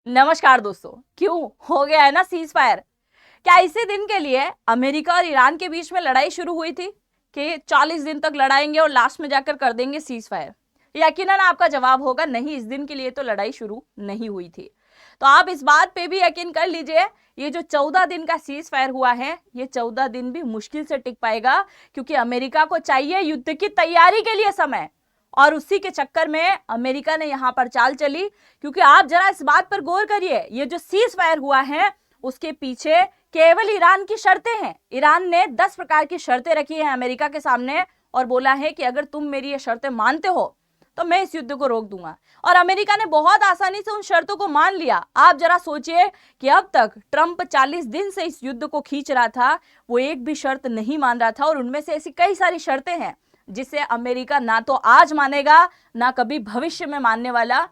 नमस्कार दोस्तों। क्यों हो गया है ना सीज फायर? क्या इसी दिन के लिए अमेरिका और ईरान के बीच में लड़ाई शुरू हुई थी कि 40 दिन तक लड़ाएंगे और लास्ट में जाकर कर देंगे सीज फायर? यकीनन आपका जवाब होगा नहीं, इस दिन के लिए तो लड़ाई शुरू नहीं हुई थी। तो आप इस बात पे भी यकीन कर लीजिए, ये जो 14 दिन का सीज फायर हुआ है, ये 14 दिन भी मुश्किल से टिक पाएगा, क्योंकि अमेरिका को चाहिए युद्ध की तैयारी के लिए समय। और उसी के चक्कर में अमेरिका ने यहां पर चाल चली। क्योंकि आप जरा इस बात पर गौर करिए, ये जो सीज फायर हुआ है उसके पीछे केवल ईरान की शर्तें हैं। ईरान ने 10 प्रकार की शर्तें रखी हैं अमेरिका के सामने और बोला है कि अगर तुम मेरी ये शर्तें मानते हो तो मैं इस युद्ध को रोक दूंगा। और अमेरिका ने बहुत आसानी से उन शर्तों को मान लिया। आप जरा सोचिए कि अब तक ट्रंप 40 दिन से इस युद्ध को खींच रहा था, वो एक भी शर्त नहीं मान रहा था। और उनमें से ऐसी कई सारी शर्तें हैं जिसे अमेरिका ना तो आज मानेगा ना कभी भविष्य में मानने वाला।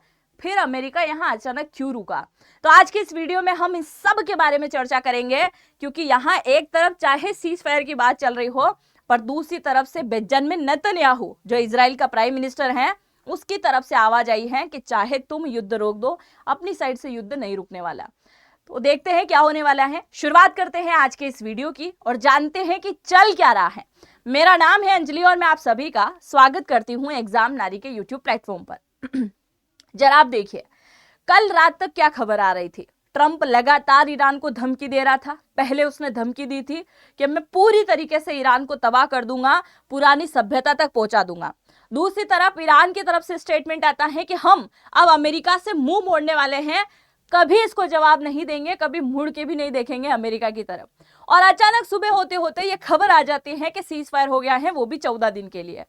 फिर अमेरिका यहां अचानक क्यों रुका? तो आज की इस वीडियो में हम इस सब के बारे में चर्चा करेंगे। क्योंकि यहां एक तरफ चाहे सीज फायर की बात चल रही हो, पर दूसरी तरफ से बेंजामिन नेतन्याहू जो इजराइल का प्राइम मिनिस्टर है, उसकी तरफ से आवाज आई है कि चाहे तुम युद्ध रोक दो, अपनी साइड से युद्ध नहीं रुकने वाला। तो देखते हैं क्या होने वाला है। शुरुआत करते हैं आज के इस वीडियो की और जानते हैं कि चल क्या रहा है। मेरा नाम है अंजलि और मैं आप सभी का स्वागत करती हूं एग्जाम नारी के यूट्यूब प्लेटफॉर्म पर। जरा आप देखिए, कल रात तक क्या खबर आ रही थी। ट्रंप लगातार ईरान को धमकी दे रहा था। पहले उसने धमकी दी थी कि मैं पूरी तरीके से ईरान को तबाह कर दूंगा, पुरानी सभ्यता तक पहुंचा दूंगा। दूसरी तरफ ईरान की तरफ से स्टेटमेंट आता है कि हम अब अमेरिका से मुंह मोड़ने वाले हैं, कभी इसको जवाब नहीं देंगे, कभी मुड़ के भी नहीं देखेंगे अमेरिका की तरफ। और अचानक सुबह होते होते ये खबर आ जाती है कि सीज फायर हो गया है, वो भी 14 दिन के लिए।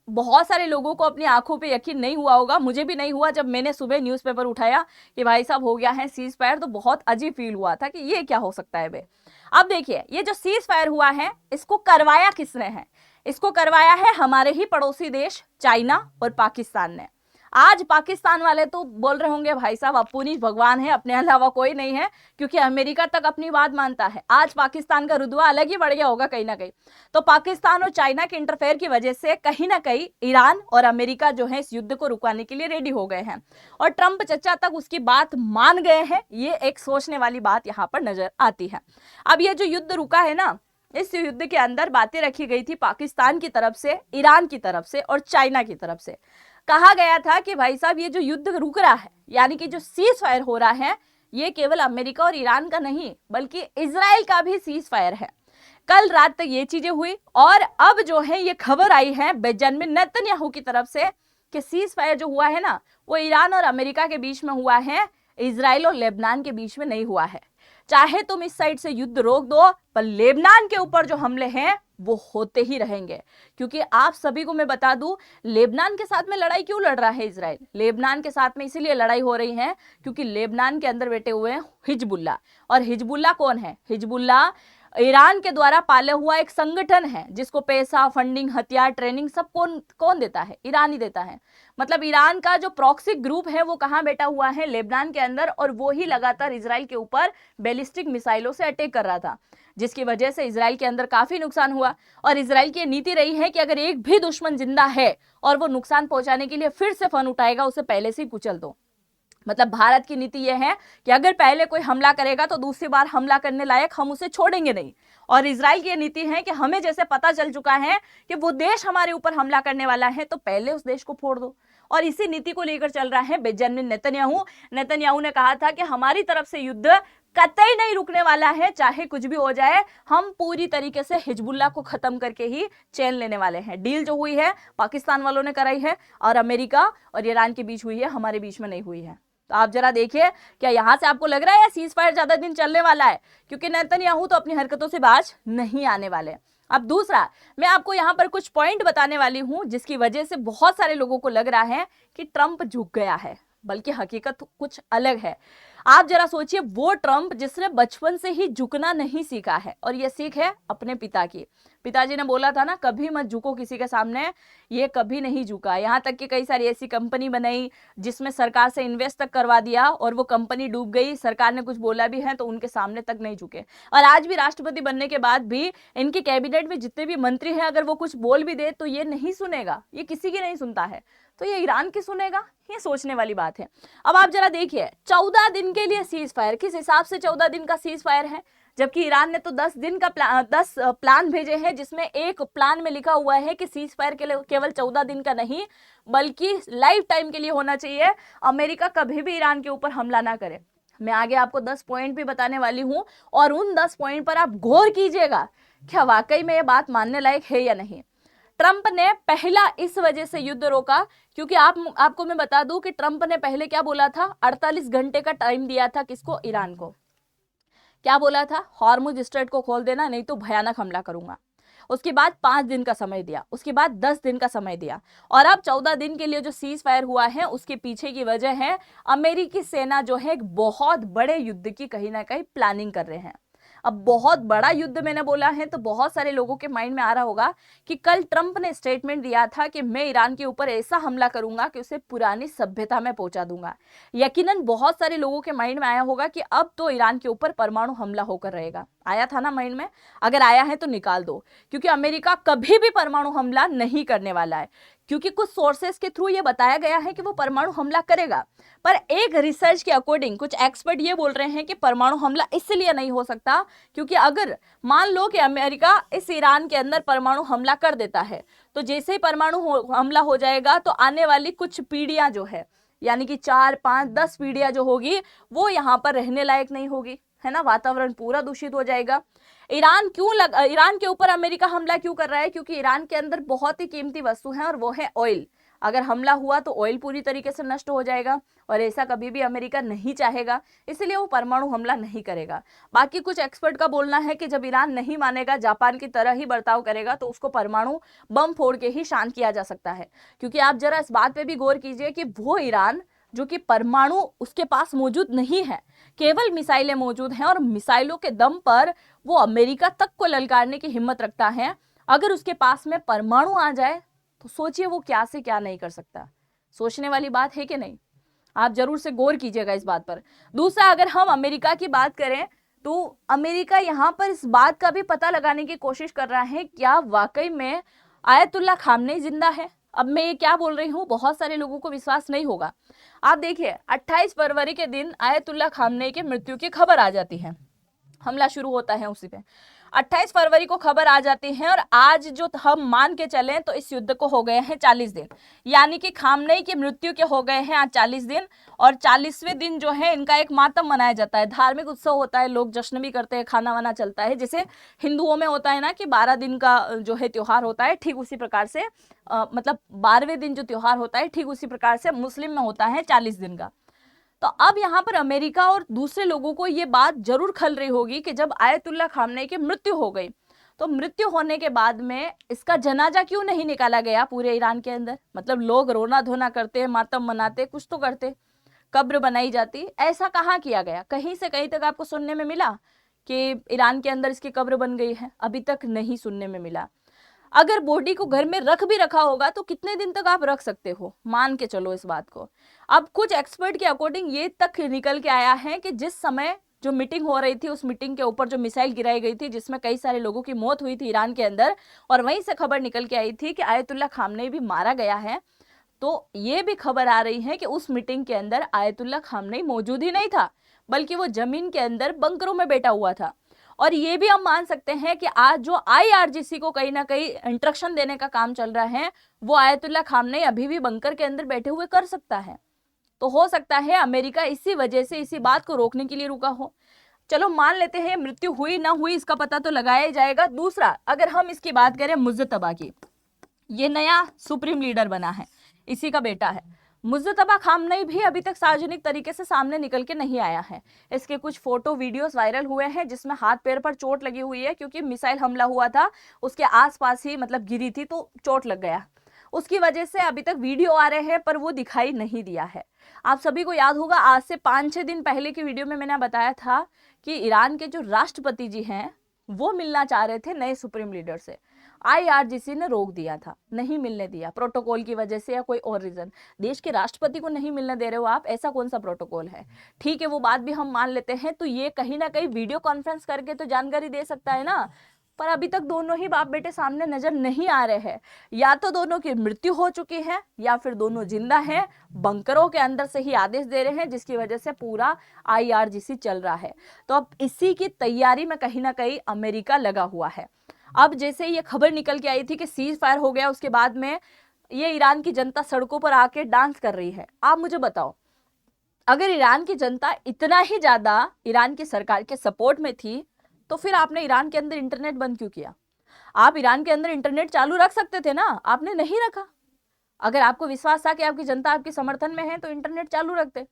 बहुत सारे लोगों को अपनी आंखों पे यकीन नहीं हुआ होगा, मुझे भी नहीं हुआ। जब मैंने सुबह न्यूज़पेपर उठाया कि भाई साहब हो गया है सीज फायर, तो बहुत अजीब फील हुआ था कि ये क्या हो सकता है बे। अब देखिए, ये जो सीज फायर हुआ है इसको करवाया किसने है? इसको करवाया है हमारे ही पड़ोसी देश चाइना और पाकिस्तान ने। आज पाकिस्तान वाले तो बोल रहे होंगे भाई साहब अपुनी भगवान है, अपने अलावा कोई नहीं है, क्योंकि अमेरिका तक अपनी बात मानता है। आज पाकिस्तान का रुतबा अलग ही बढ़ गया होगा कहीं ना कहीं। तो पाकिस्तान और चाइना के इंटरफेयर की वजह से कहीं ना कहीं ईरान और अमेरिका जो है इस युद्ध को रुकवाने के लिए रेडी हो गए हैं और ट्रंप चचा तक उसकी बात मान गए हैं। ये एक सोचने वाली बात यहाँ पर नजर आती है। अब ये जो युद्ध रुका है ना, इस युद्ध के अंदर बातें रखी गई थी पाकिस्तान की तरफ से, ईरान की तरफ से और चाइना की तरफ से। कहा गया था कि भाई साहब ये जो युद्ध रुक रहा है, यानी कि जो सीज फायर हो रहा है, ये केवल अमेरिका और ईरान का नहीं बल्कि इजराइल का भी सीज फायर है। कल रात तक ये चीजें हुई और अब जो है ये खबर आई है बेंजामिन नेतन्याहू की तरफ से कि सीज फायर जो हुआ है ना, वो ईरान और अमेरिका के बीच में हुआ है, इजराइल और लेबनान के बीच में नहीं हुआ है। चाहे तुम इस साइड से युद्ध रोक दो, पर लेबनान के ऊपर जो हमले हैं वो होते ही रहेंगे। क्योंकि आप सभी को मैं बता दूं, लेबनान के साथ में लड़ाई क्यों लड़ रहा है इजराइल? लेबनान के साथ में इसीलिए लड़ाई हो रही है क्योंकि लेबनान के अंदर बैठे हुए हैं हिजबुल्ला। और हिजबुल्ला कौन है? हिजबुल्ला ईरान के द्वारा पाला हुआ एक संगठन है जिसको पैसा, फंडिंग, हथियार, ट्रेनिंग सब कौन देता है? ईरान ही देता है। मतलब ईरान का जो प्रॉक्सी ग्रुप है वो कहां बैठा हुआ है? लेबनान के अंदर। और वो ही लगातार इजराइल के ऊपर बैलिस्टिक मिसाइलों से अटैक कर रहा था, जिसकी वजह से इजराइल के अंदर काफी नुकसान हुआ। और इजराइल की नीति रही है कि अगर एक भी दुश्मन जिंदा है और वो नुकसान पहुंचाने के लिए फिर से फन उठाएगा, उसे पहले से ही कुचल दो। मतलब भारत की नीति यह है कि अगर पहले कोई हमला करेगा तो दूसरी बार हमला करने लायक हम उसे छोड़ेंगे नहीं। और इजराइल की नीति है कि हमें जैसे पता चल चुका है कि वो देश हमारे ऊपर हमला करने वाला है, तो पहले उस देश को फोड़ दो। और इसी नीति को लेकर चल रहा है बेंजामिन नेतन्याहू। नेतन्याहू ने कहा था कि हमारी तरफ से युद्ध कतई नहीं रुकने वाला है, चाहे कुछ भी हो जाए, हम पूरी तरीके से हिजबुल्ला को खत्म करके ही चैन लेने वाले हैं। डील जो हुई है पाकिस्तान वालों ने कराई है और अमेरिका और ईरान के बीच हुई है, हमारे बीच में नहीं हुई है। तो आप जरा देखिए, क्या यहां से आपको लग रहा है सीज फायर ज्यादा दिन चलने वाला है? क्योंकि नेतन्याहू तो अपनी हरकतों से बाज नहीं आने वाले। अब दूसरा, मैं आपको यहां पर कुछ पॉइंट बताने वाली हूं जिसकी वजह से बहुत सारे लोगों को लग रहा है कि ट्रंप झुक गया है, बल्कि हकीकत कुछ अलग है। आप जरा सोचिए, वो ट्रंप जिसने बचपन से ही झुकना नहीं सीखा है, और ये सीख है अपने पिता की। पिताजी ने बोला था ना, कभी मत झुको किसी के सामने, ये कभी नहीं झुका। यहाँ तक कि कई सारी ऐसी कंपनी बनाई जिसमें सरकार से इन्वेस्ट तक करवा दिया और वो कंपनी डूब गई, सरकार ने कुछ बोला भी है तो उनके सामने तक नहीं झुके। और आज भी राष्ट्रपति बनने के बाद भी इनके कैबिनेट में जितने भी मंत्री हैं, अगर वो कुछ बोल भी दे तो ये नहीं सुनेगा, ये किसी की नहीं सुनता है। तो ये ईरान की सुनेगा? ये सोचने वाली बात है। अब आप जरा देखिए, 14 दिन के लिए सीज फायर, किस हिसाब से 14 दिन का सीज फायर है? जबकि ईरान ने तो 10 दिन का 10 प्लान भेजे हैं, जिसमें एक प्लान में लिखा हुआ है कि सीज फायर के लिए केवल 14 दिन का नहीं बल्कि लाइफ टाइम के लिए होना चाहिए। अमेरिका कभी भी ईरान के ऊपर हमला ना करे। मैं आगे आपको 10 पॉइंट भी बताने वाली हूं और उन 10 पॉइंट पर आप गौर कीजिएगा, क्या वाकई में ये बात मानने लायक है या नहीं। ट्रंप ने पहला इस वजह से युद्ध रोका क्योंकि आपको मैं बता दूं कि ट्रंप ने पहले क्या बोला था, 48 घंटे का टाइम दिया था किसको? ईरान को। क्या बोला था? हॉर्मुज स्ट्रेट को खोल देना, नहीं तो भयानक हमला करूंगा। उसके बाद 5 दिन का समय दिया, उसके बाद 10 दिन का समय दिया, और अब 14 दिन के लिए जो सीज फायर हुआ है उसके पीछे की वजह है अमेरिकी सेना जो है एक बहुत बड़े युद्ध की कहीं ना कहीं प्लानिंग कर रहे हैं। अब बहुत बड़ा युद्ध मैंने बोला है तो बहुत सारे लोगों के माइंड में आ रहा होगा कि कल ट्रंप ने स्टेटमेंट दिया था कि मैं ईरान के ऊपर ऐसा हमला करूंगा कि उसे पुरानी सभ्यता में पहुंचा दूंगा। यकीनन बहुत सारे लोगों के माइंड में आया होगा कि अब तो ईरान के ऊपर परमाणु हमला होकर रहेगा। आया था ना माइंड में? अगर आया है तो निकाल दो, क्योंकि अमेरिका कभी भी परमाणु हमला नहीं करने वाला है, क्योंकि कुछ सोर्सेस के थ्रू ये बताया गया है कि वो परमाणु हमला करेगा। पर एक रिसर्च के अकॉर्डिंग कुछ एक्सपर्ट ये बोल रहे हैं कि परमाणु हमला इसलिए नहीं हो सकता क्योंकि अगर मान लो कि अमेरिका इस ईरान के अंदर परमाणु हमला कर देता है तो जैसे ही परमाणु हमला हो जाएगा तो आने वाली कुछ पीढ़ियां जो है, यानी कि 4, 5, 10 पीढ़ियां जो होगी वो यहाँ पर रहने लायक नहीं होगी, है ना। वातावरण पूरा दूषित हो जाएगा। ईरान के ऊपर अमेरिका हमला क्यों कर रहा है? क्योंकि ईरान के अंदर बहुत ही कीमती वस्तु है और वो है ऑयल। अगर हमला हुआ तो ऑयल पूरी तरीके से नष्ट हो जाएगा और ऐसा कभी भी अमेरिका नहीं चाहेगा, इसलिए वो परमाणु हमला नहीं करेगा। बाकी कुछ एक्सपर्ट का बोलना है कि जब ईरान नहीं मानेगा, जापान की तरह ही बर्ताव करेगा, तो उसको परमाणु बम फोड़ के ही शांत किया जा सकता है। क्योंकि आप जरा इस बात पे भी गौर कीजिए कि वो ईरान जो कि परमाणु उसके पास मौजूद नहीं है, केवल मिसाइलें मौजूद हैं और मिसाइलों के दम पर वो अमेरिका तक को ललकारने की हिम्मत रखता है। अगर उसके पास में परमाणु आ जाए तो सोचिए वो क्या से क्या नहीं कर सकता। सोचने वाली बात है कि नहीं? आप जरूर से गौर कीजिएगा इस बात पर। दूसरा, अगर हम अमेरिका की बात करें तो अमेरिका यहाँ पर इस बात का भी पता लगाने की कोशिश कर रहा है क्या वाकई में आयतुल्ला खामनेई जिंदा है। अब मैं ये क्या बोल रही हूँ, बहुत सारे लोगों को विश्वास नहीं होगा। आप देखिए, 28 फरवरी के दिन आयतुल्ला खामनेई की मृत्यु की खबर आ जाती है, हमला शुरू होता है उसी पे। 28 फरवरी को खबर आ जाती है और आज जो हम मान के चलें तो इस युद्ध को हो गए हैं 40 दिन, यानी कि खामनेई की मृत्यु के हो गए हैं आज 40 दिन। और 40वें दिन जो है इनका एक मातम मनाया जाता है, धार्मिक उत्सव होता है, लोग जश्न भी करते हैं, खाना वाना चलता है। जैसे हिंदुओं में होता है ना कि 12 दिन का जो है त्योहार होता है, ठीक उसी प्रकार से मतलब 12वें दिन जो त्योहार होता है ठीक उसी प्रकार से मुस्लिम में होता है 40 दिन का। तो अब यहाँ पर अमेरिका और दूसरे लोगों को ये बात जरूर खल रही होगी कि जब आयतुल्ला खामनेई की मृत्यु हो गई तो मृत्यु होने के बाद में इसका जनाजा क्यों नहीं निकाला गया पूरे ईरान के अंदर। मतलब लोग रोना धोना करते, मातम मनाते, कुछ तो करते, कब्र बनाई जाती, ऐसा कहाँ किया गया? कहीं से कहीं तक आपको सुनने में मिला कि ईरान के अंदर इसकी कब्र बन गई है? अभी तक नहीं सुनने में मिला। अगर बॉडी को घर में रख भी रखा होगा तो कितने दिन तक आप रख सकते हो? मान के चलो इस बात को। अब कुछ एक्सपर्ट के अकॉर्डिंग ये तक निकल के आया है कि जिस समय जो मीटिंग हो रही थी उस मीटिंग के ऊपर जो मिसाइल गिराई गई थी जिसमें कई सारे लोगों की मौत हुई थी ईरान के अंदर, और वहीं से खबर निकल के आई थी कि आयतुल्ला खामनेई भी मारा गया है। तो ये भी खबर आ रही है कि उस मीटिंग के अंदर आयतुल्ला खामनेई मौजूद ही नहीं था, बल्कि वो जमीन के अंदर बंकरों में बैठा हुआ था। और ये भी हम मान सकते हैं कि आज जो IRGC को कहीं ना कहीं इंस्ट्रक्शन देने का काम चल रहा है वो आयतुल्ला खामनेई अभी भी बंकर के अंदर बैठे हुए कर सकता है। तो हो सकता है अमेरिका इसी वजह से इसी बात को रोकने के लिए रुका हो। चलो मान लेते हैं मृत्यु हुई ना हुई इसका पता तो लगाया ही जाएगा। दूसरा, अगर हम इसकी बात करें मुज्तबा की, ये नया सुप्रीम लीडर बना है, इसी का बेटा है। मुज्तबा खामनेई भी अभी तक सार्वजनिक तरीके से सामने निकल के नहीं आया है। इसके कुछ फोटो वीडियोस वायरल हुए हैं जिसमें हाथ पैर पर चोट लगी हुई है, क्योंकि मिसाइल हमला हुआ था उसके आसपास ही मतलब गिरी थी तो चोट लग गया, उसकी वजह से अभी तक वीडियो आ रहे हैं पर वो दिखाई नहीं दिया है। आप सभी को याद होगा आज से 5-6 दिन पहले की वीडियो में मैंने बताया था कि ईरान के जो राष्ट्रपति जी हैं वो मिलना चाह रहे थे नए सुप्रीम लीडर से। IRGC ने रोक दिया था, नहीं मिलने दिया, प्रोटोकॉल की वजह से या कोई और रीजन। देश के राष्ट्रपति को नहीं मिलने दे रहे हो आप, ऐसा कौन सा प्रोटोकॉल है? ठीक है, वो बात भी हम मान लेते हैं। तो ये कहीं ना कहीं वीडियो कॉन्फ्रेंस करके तो जानकारी दे सकता है ना, पर अभी तक दोनों ही बाप बेटे सामने नजर नहीं आ रहे हैं। या तो दोनों की मृत्यु हो चुकी है या फिर दोनों जिंदा हैं, बंकरों के अंदर से ही आदेश दे रहे हैं, जिसकी वजह से पूरा IRGC चल रहा है। तो अब इसी की तैयारी में कहीं ना कहीं अमेरिका लगा हुआ है। अब जैसे ये खबर निकल के आई थी कि सीज फायर हो गया, उसके बाद में ये ईरान की जनता सड़कों पर आके डांस कर रही है। आप मुझे बताओ, अगर ईरान की जनता इतना ही ज्यादा ईरान की सरकार के सपोर्ट में थी तो फिर आपने ईरान के अंदर इंटरनेट बंद क्यों किया? आप ईरान के अंदर इंटरनेट चालू रख सकते थे ना, आपने नहीं रखा। अगर आपको विश्वास था कि आपकी जनता आपके समर्थन में है तो इंटरनेट चालू रखते।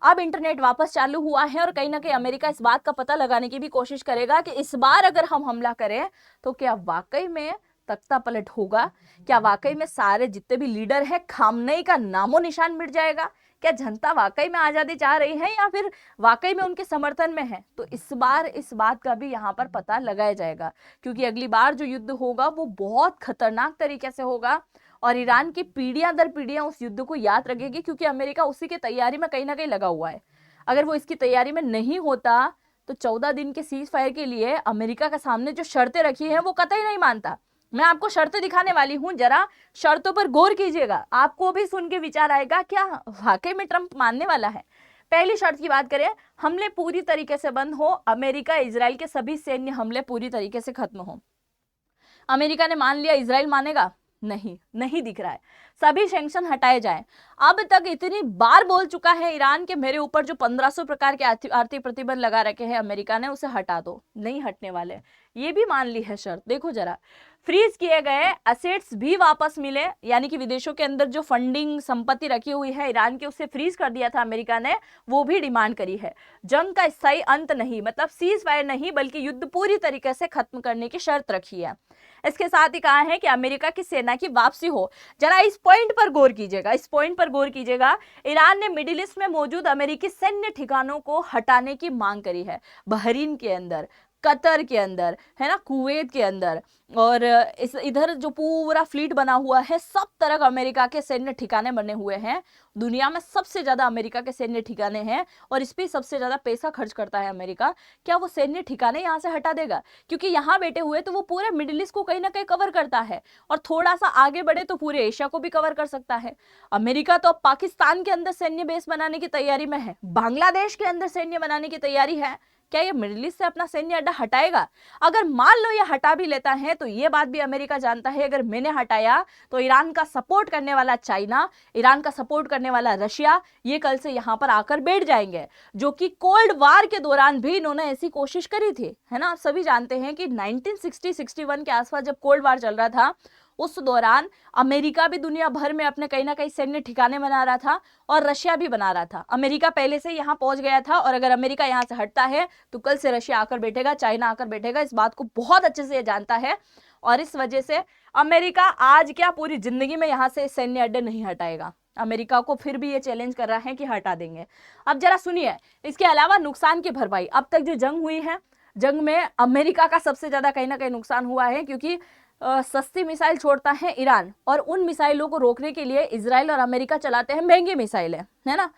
अब इंटरनेट वापस चालू हुआ है और कहीं ना कहीं अमेरिका इस बात का पता लगाने की भी कोशिश करेगा कि इस बार अगर हम हमला करें तो क्या वाकई में तख्ता पलट होगा, क्या वाकई में सारे जितने भी लीडर हैं खामनेई का नामो निशान मिट जाएगा, क्या जनता वाकई में आजादी चाह रही है या फिर वाकई में उनके समर्थन में है। तो इस बार इस बात का भी यहाँ पर पता लगाया जाएगा, क्योंकि अगली बार जो युद्ध होगा वो बहुत खतरनाक तरीके से होगा और ईरान की पीढ़ियां दर पीढ़ियां उस युद्ध को याद रखेगी, क्योंकि अमेरिका उसी की तैयारी में कहीं ना कहीं लगा हुआ है। अगर वो इसकी तैयारी में नहीं होता तो 14 दिन के सीज फायर के लिए अमेरिका के सामने जो शर्तें रखी हैं वो कतई नहीं मानता। मैं आपको शर्तें दिखाने वाली हूं, जरा शर्तों पर गौर कीजिएगा, आपको भी सुन के विचार आएगा क्या वाकई में ट्रंप मानने वाला है। पहली शर्त की बात करें, हमले पूरी तरीके से बंद हो, अमेरिका इजराइल के सभी सैन्य हमले पूरी तरीके से खत्म हो। अमेरिका ने मान लिया, इजराइल मानेगा? नहीं दिख रहा है। सभी सैंक्शन हटाए जाएं। अब तक इतनी बार बोल चुका है ईरान के मेरे ऊपर जो 1500 प्रकार के आर्थिक प्रतिबंध लगा रखे हैं अमेरिका ने, उसे हटा दो। नहीं हटने वाले, ये भी मान ली है शर्त। देखो जरा, फ्रीज किए गए असेट्स भी वापस मिले, यानी कि विदेशों के अंदर जो फंडिंग संपत्ति रखी हुई है ईरान की, उसे फ्रीज कर दिया था अमेरिका ने, वो भी डिमांड करी है। जंग का स्थायी अंत नहीं, मतलब सीज फायर नहीं, बल्कि युद्ध पूरी तरीके से खत्म करने की शर्त रखी है। इसके साथ ही कहा है कि अमेरिका की सेना की वापसी हो। जरा इस पॉइंट पर गौर कीजिएगा, इस पॉइंट पर गौर कीजिएगा। ईरान ने मिडिल ईस्ट में मौजूद अमेरिकी सैन्य ठिकानों को हटाने की मांग करी है, बहरीन के अंदर, कतर के अंदर, है ना, कुवैत के अंदर, और इस इधर जो पूरा फ्लीट बना हुआ है, सब तरह अमेरिका के सैन्य ठिकाने बने हुए हैं। दुनिया में सबसे ज्यादा अमेरिका के सैन्य ठिकाने हैं और इस पे सबसे ज्यादा पैसा खर्च करता है अमेरिका। क्या वो सैन्य ठिकाने यहाँ से हटा देगा? क्योंकि यहाँ बैठे हुए तो वो पूरे मिडिल ईस्ट को कहीं ना कहीं कवर करता है और थोड़ा सा आगे बढ़े तो पूरे एशिया को भी कवर कर सकता है। अमेरिका तो अब पाकिस्तान के अंदर सैन्य बेस बनाने की तैयारी में है, बांग्लादेश के अंदर सैन्य बनाने की तैयारी है। क्या ये मिडिल ईस्ट से अपना सैन्य अड्डा हटाएगा? अगर मान लो ये हटा भी लेता है तो ये बात भी अमेरिका जानता है, अगर मैंने हटाया तो ईरान का सपोर्ट करने वाला चाइना, ईरान का सपोर्ट करने वाला रशिया, ये कल से यहां पर आकर बैठ जाएंगे, जो कि कोल्ड वार के दौरान भी इन्होंने ऐसी कोशिश करी थी, है ना। आप सभी जानते हैं कि 1960-61 के आसपास जब कोल्ड वार चल रहा था, उस दौरान अमेरिका भी दुनिया भर में अपने कहीं ना कहीं सैन्य ठिकाने बना रहा था और रशिया भी बना रहा था। अमेरिका पहले से यहां पहुंच गया था और अगर अमेरिका यहां से हटता है तो कल से रशिया आकर बैठेगा, चाइना आकर बैठेगा। इस बात को बहुत अच्छे से ये जानता है और इस वजह से अमेरिका आज क्या पूरी जिंदगी में यहां से सैन्य अड्डे नहीं हटाएगा। अमेरिका को फिर भी ये चैलेंज कर रहा है कि हटा देंगे। अब जरा सुनिए, इसके अलावा नुकसान की भरपाई। अब तक जो जंग हुई है, जंग में अमेरिका का सबसे ज्यादा कहीं ना कहीं नुकसान हुआ है, क्योंकि सस्ती मिसाइल छोड़ता है ईरान और उन मिसाइलों को रोकने के लिए इजराइल और अमेरिका चलाते हैं महंगी मिसाइलें, है ना।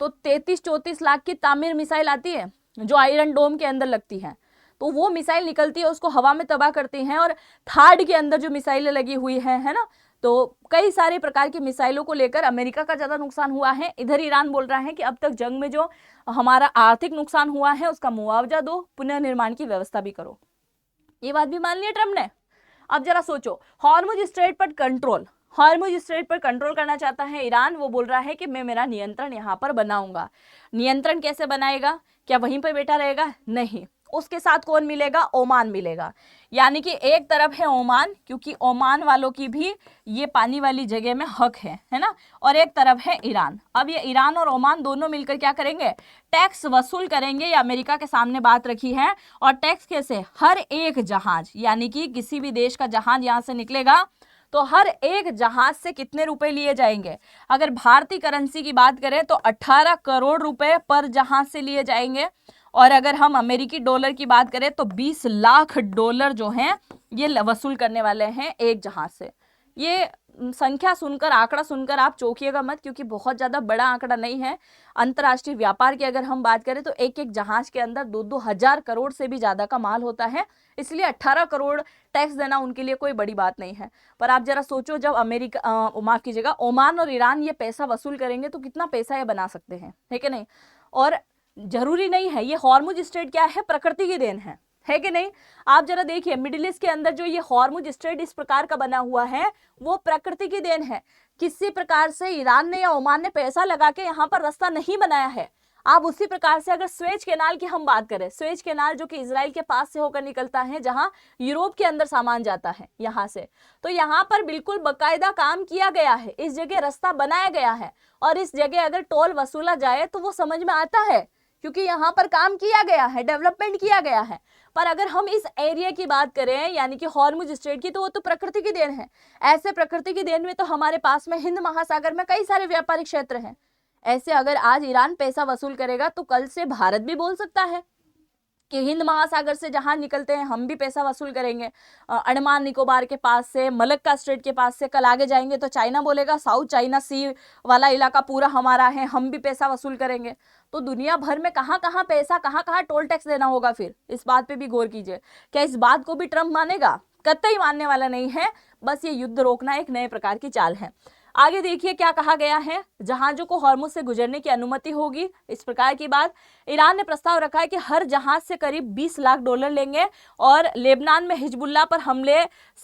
तो 33-34 लाख की तामीर मिसाइल आती है जो आयरन डोम के अंदर लगती है, तो वो मिसाइल निकलती है, उसको हवा में तबाह करती हैं। और थार्ड के अंदर जो मिसाइलें लगी हुई है ना, तो कई सारे प्रकार की मिसाइलों को लेकर अमेरिका का ज्यादा नुकसान हुआ है। इधर ईरान बोल रहा है कि अब तक जंग में जो हमारा आर्थिक नुकसान हुआ है उसका मुआवजा दो, पुनर्निर्माण की व्यवस्था भी करो। ये बात भी मान लिया ट्रम्प ने। अब जरा सोचो, हॉर्मुज स्ट्रेट पर कंट्रोल, हॉर्मुज स्ट्रेट पर कंट्रोल करना चाहता है ईरान। वो बोल रहा है कि मैं मेरा नियंत्रण यहाँ पर बनाऊंगा। नियंत्रण कैसे बनाएगा? क्या वहीं पर बैठा रहेगा? नहीं, उसके साथ कौन मिलेगा? ओमान मिलेगा। यानी कि एक तरफ है ओमान, क्योंकि ओमान वालों की भी ये पानी वाली जगह में हक है ना, और एक तरफ है ईरान। अब ये ईरान और ओमान दोनों मिलकर क्या करेंगे? टैक्स वसूल करेंगे। ये अमेरिका के सामने बात रखी है। और टैक्स कैसे? हर एक जहाज, यानी कि किसी भी देश का जहाज यहाँ से निकलेगा तो हर एक जहाज से कितने रुपए लिए जाएंगे? अगर भारतीय करेंसी की बात करें तो 18 करोड़ रुपए पर जहाज से लिए जाएंगे। और अगर हम अमेरिकी डॉलर की बात करें तो 20 लाख डॉलर जो हैं ये वसूल करने वाले हैं एक जहाज से। ये संख्या सुनकर, आंकड़ा सुनकर आप चौंकिएगा मत, क्योंकि बहुत ज़्यादा बड़ा आंकड़ा नहीं है। अंतर्राष्ट्रीय व्यापार की अगर हम बात करें तो एक एक जहाज के अंदर 2-2 हजार करोड़ से भी ज़्यादा का माल होता है, इसलिए 18 करोड़ टैक्स देना उनके लिए कोई बड़ी बात नहीं है। पर आप जरा सोचो, जब अमेरिका, माफ़ कीजिएगा, ओमान और ईरान ये पैसा वसूल करेंगे तो कितना पैसा ये बना सकते हैं, है कि नहीं। और जरूरी नहीं है, ये हॉर्मुज स्ट्रेट क्या है, प्रकृति की देन है कि नहीं। आप जरा देखिए, मिडिल ईस्ट के अंदर जो ये हॉर्मुज स्ट्रेट इस प्रकार का बना हुआ है, वो प्रकृति की देन है। किसी प्रकार से ईरान ने या ओमान ने पैसा लगा के यहाँ पर रास्ता नहीं बनाया है। आप उसी प्रकार से अगर स्वेज कैनाल की हम बात करें, स्वेज कैनाल जो कि इजराइल के पास से होकर निकलता है, जहां यूरोप के अंदर सामान जाता है यहाँ से, तो यहाँ पर बिल्कुल बकायदा काम किया गया है, इस जगह रास्ता बनाया गया है, और इस जगह अगर टोल वसूला जाए तो वो समझ में आता है, क्योंकि यहाँ पर काम किया गया है, डेवलपमेंट किया गया है। पर अगर हम इस एरिया की बात करें, यानी कि हॉर्मुज स्ट्रेट की, तो वो तो प्रकृति की देन है। ऐसे प्रकृति की देन में तो हमारे पास में हिंद महासागर में कई सारे व्यापारिक क्षेत्र हैं। ऐसे अगर आज ईरान पैसा वसूल करेगा तो कल से भारत भी बोल सकता है कि हिंद महासागर से जहां निकलते हैं हम भी पैसा वसूल करेंगे। अंडमान निकोबार के पास से, मलक्का स्ट्रेट के पास से कल आगे जाएंगे तो चाइना बोलेगा साउथ चाइना सी वाला इलाका पूरा हमारा है, हम भी पैसा वसूल करेंगे। तो दुनिया भर में कहाँ कहाँ पैसा, कहाँ कहाँ टोल टैक्स देना होगा, फिर इस बात पे भी गौर कीजिए। क्या इस बात को भी ट्रम्प मानेगा? कतई मानने वाला नहीं है। बस ये युद्ध रोकना एक नए प्रकार की चाल है। आगे देखिए क्या कहा गया है, जहाजों को हॉर्मुज से गुजरने की अनुमति होगी, इस प्रकार की बात। ईरान ने प्रस्ताव रखा है कि हर जहाज से करीब $20 लाख लेंगे, और लेबनान में हिजबुल्लाह पर हमले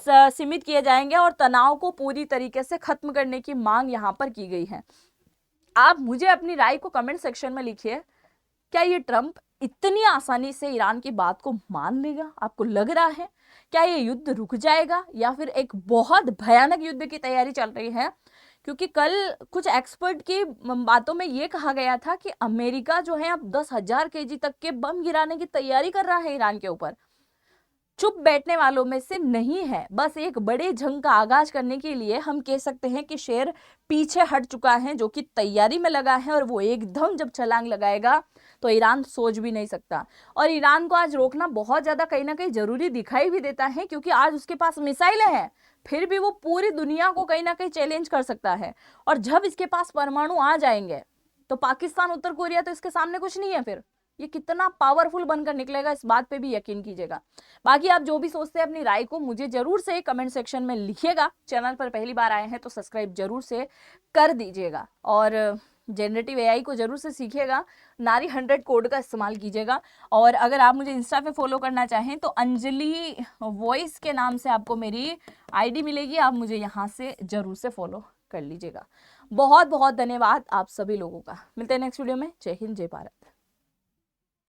सीमित किए जाएंगे, और तनाव को पूरी तरीके से खत्म करने की मांग यहाँ पर की गई है। आप मुझे अपनी राय को कमेंट सेक्शन में लिखिए, क्या ये ट्रंप इतनी आसानी से ईरान की बात को मान लेगा? आपको लग रहा है क्या ये युद्ध रुक जाएगा, या फिर एक बहुत भयानक युद्ध की तैयारी चल रही है? क्योंकि कल कुछ एक्सपर्ट की बातों में ये कहा गया था कि अमेरिका जो है अब 10,000 kg तक के बम गिराने की तैयारी कर रहा है ईरान के ऊपर। चुप बैठने वालों में से नहीं है। बस एक बड़े जंग का आगाज करने के लिए हम कह सकते हैं कि शेर पीछे हट चुका है, जो कि तैयारी में लगा है, और वो एकदम जब छलांग लगाएगा तो ईरान सोच भी नहीं सकता। और ईरान को आज रोकना बहुत ज्यादा कहीं ना कहीं जरूरी दिखाई भी देता है, क्योंकि आज उसके पास मिसाइलें हैं, फिर भी वो पूरी दुनिया को कहीं ना कहीं चैलेंज कर सकता है। और जब इसके पास परमाणु आ जाएंगे तो पाकिस्तान, उत्तर कोरिया तो इसके सामने कुछ नहीं है। फिर ये कितना पावरफुल बनकर निकलेगा, इस बात पे भी यकीन कीजिएगा। बाकी आप जो भी सोचते हैं अपनी राय को मुझे जरूर से कमेंट सेक्शन में लिखिएगा। चैनल पर पहली बार आए हैं तो सब्सक्राइब जरूर से कर दीजिएगा, और जनरेटिव एआई को जरूर से सीखिएगा। नारी 100 कोड का इस्तेमाल कीजिएगा। और अगर आप मुझे इंस्टा पे फॉलो करना चाहें तो अंजलि वॉइस के नाम से आपको मेरी आईडी मिलेगी, आप मुझे यहाँ से जरूर से फॉलो कर लीजिएगा। बहुत बहुत धन्यवाद आप सभी लोगों का। मिलते हैं नेक्स्ट वीडियो में। जय हिंद, जय भारत।